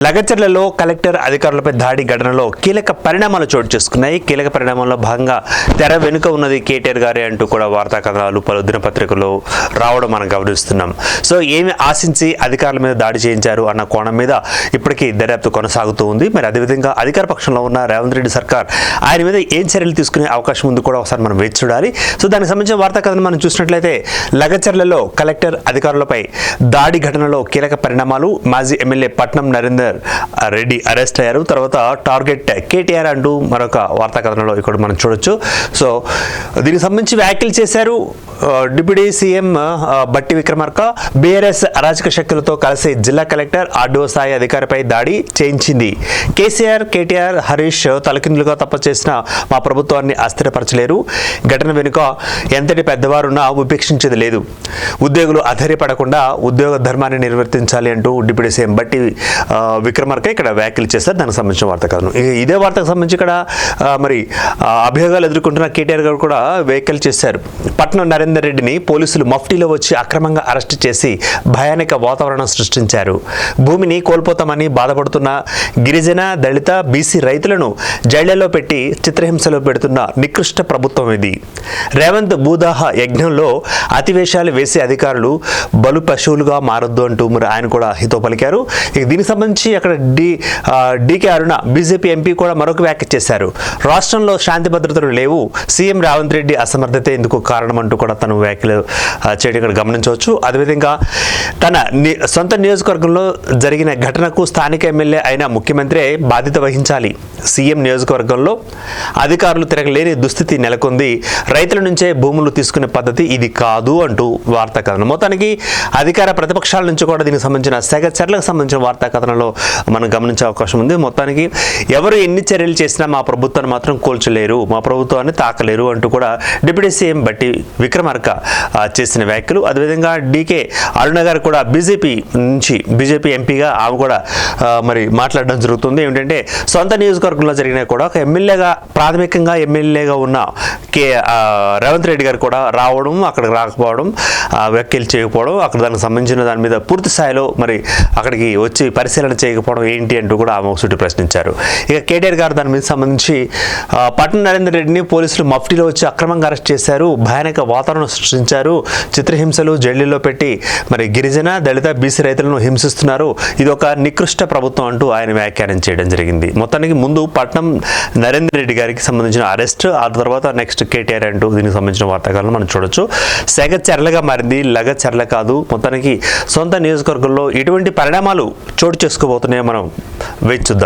లగచర్లలో collector అధికారులపై దాడి ఘటనలో కీలక పరిణామాలు చోటు చేసుకున్నాయి. కీలక పరిణామంలో భాగంగా తెర వెనుక ఉన్నది కేటీఆర్ గారే అంటూ కూడా వార్తా కథనాలు పలు దినపత్రికల్లో రావడం మనం గమనిస్తున్నాం. సో ఏమి ఆశించి అధికారుల మీద దాడి చేయించారు అన్న కోణం మీద ఇప్పటికీ దర్యాప్తు కొనసాగుతూ ఉంది. మరి అదేవిధంగా అధికార పక్షంలో ఉన్న రేవంత్ రెడ్డి సర్కార్ ఆయన మీద ఏం చర్యలు తీసుకునే అవకాశం ఉంది కూడా ఒకసారి మనం వేచి చూడాలి. సో దానికి సంబంధించిన వార్తా కథనం మనం చూసినట్లయితే లగచర్లలో కలెక్టర్ అధికారులపై దాడి ఘటనలో కీలక పరిణామాలు. మాజీ ఎమ్మెల్యే పట్నం నరేందర్ రెడ్డి అరెస్ట్ అయ్యారు. తర్వాత టార్గెట్ కేటీఆర్ అంటూ మరొక వార్తా కథనంలో ఇక్కడ మనం చూడొచ్చు. సో దీనికి సంబంధించి వ్యాఖ్యలు చేశారు డిప్యూటీ సీఎం బట్టి విక్రమార్క. బీఆర్ఎస్ అరాచక శక్తులతో కలిసి జిల్లా కలెక్టర్ ఆర్డీఓ స్థాయి అధికారిపై దాడి చేయించింది. కేసీఆర్, కేటీఆర్, హరీష్ తలకిందులుగా తప్ప చేసిన మా ప్రభుత్వాన్ని అస్థిరపరచలేరు. ఘటన వెనుక ఎంతటి పెద్దవారున్నా ఉపేక్షించేది లేదు. ఉద్యోగులు అధైర్యపడకుండా ఉద్యోగ ధర్మాన్ని నిర్వర్తించాలి అంటూ డిప్యూటీ సీఎం బట్టి విక్రమార్క ఇక్కడ వ్యాఖ్యలు చేశారు. దానికి సంబంధించిన వార్త కథనం. ఇదే వార్తకు సంబంధించి ఇక్కడ మరి అభియోగాలు ఎదుర్కొంటున్న కేటీఆర్ గారు కూడా వ్యాఖ్యలు చేశారు. పట్నం నరేందర్ రెడ్డిని పోలీసులు మఫ్టీలో వచ్చి అక్రమంగా అరెస్టు చేసి భయానక వాతావరణం సృష్టించారు. భూమిని కోల్పోతామని బాధపడుతున్న గిరిజన, దళిత, బీసీ రైతులను జైళ్లలో పెట్టి చిత్రహింసలో పెడుతున్న నికృష్ట ప్రభుత్వం ఇది. రేవంత్ భూదాహ యజ్ఞంలో అతివేశాలు వేసే అధికారులు బలు పశువులుగా మారొద్దు అంటూ మరి ఆయన కూడా హితో పలికారు. దీనికి సంబంధించి అక్కడ డీకే అరుణ బీజేపీ ఎంపీ కూడా మరొక వ్యాఖ్య చేశారు. రాష్ట్రంలో శాంతి భద్రతలు లేవు, సీఎం రేవంత్ రెడ్డి అసమర్థత ఎందుకు కారణం అంటూ కూడా తను వ్యాఖ్యలు చేయడం ఇక్కడ గమనించవచ్చు. అదేవిధంగా తన సొంత నియోజకవర్గంలో జరిగిన ఘటనకు స్థానిక ఎమ్మెల్యే అయిన ముఖ్యమంత్రి బాధ్యత వహించాలి. సీఎం నియోజకవర్గంలో అధికారులు తిరగలేని దుస్థితి నెలకొంది. రైతుల నుంచే భూములు తీసుకునే పద్ధతి ఇది కాదు అంటూ వార్తా కథనం. మొత్తానికి అధికార ప్రతిపక్షాల నుంచి కూడా దీనికి సంబంధించిన సెగ చర్యలకు సంబంధించిన వార్తా కథనంలో మనం గమనించే అవకాశం ఉంది. మొత్తానికి ఎవరు ఎన్ని చర్యలు చేసినా మా ప్రభుత్వాన్ని మాత్రం కూల్చలేరు, మా ప్రభుత్వాన్ని తాకలేరు అంటూ కూడా డిప్యూటీ సీఎం బట్టి విక్రమార్క చేసిన వ్యాఖ్యలు. అదేవిధంగా డీకే అరుణ గారు కూడా బీజేపీ ఎంపీగా ఆమె కూడా మరి మాట్లాడడం జరుగుతుంది. ఏమిటంటే సొంత నియోజకవర్గంలో జరిగినా కూడా ఒక ఎమ్మెల్యేగా ప్రాథమికంగా ఎమ్మెల్యేగా ఉన్న రేవంత్ రెడ్డి గారు కూడా రావడం, అక్కడికి రాకపోవడం, వ్యాఖ్యలు చేయకపోవడం, అక్కడ దానికి సంబంధించిన దాని మీద పూర్తి స్థాయిలో మరి అక్కడికి వచ్చి పరిశీలన చేయకపోవడం ఏంటి అంటూ కూడా ఆమె ఒకటి ప్రశ్నించారు. ఇక కేటీఆర్ గారు దాని మీద సంబంధించి పట్నం నరేందర్ రెడ్డిని పోలీసులు మఫ్టీలో వచ్చి అక్రమంగా అరెస్ట్ చేశారు, భయానక వాతావరణం సృష్టించారు, చిత్రహింసలు జైళ్లలో పెట్టి మరి గిరిజన, దళిత, బీసీ రైతులను హింసిస్తున్నారు, ఇది ఒక నికృష్ట ప్రభుత్వం అంటూ ఆయన వ్యాఖ్యానం చేయడం జరిగింది. మొత్తానికి ముందు పట్నం నరేందర్ రెడ్డి గారికి సంబంధించిన అరెస్ట్, ఆ తర్వాత నెక్స్ట్ కేటీఆర్ అంటూ దీనికి సంబంధించిన వార్తాకాలను మనం చూడొచ్చు. సెగ చర్లగా మారింది, లగ చర్ల కాదు. మొత్తానికి సొంత నియోజకవర్గంలో ఇటువంటి పరిణామాలు చోటు చేసుకోబోతున్నాయో మనం వేచి చూద్దాం.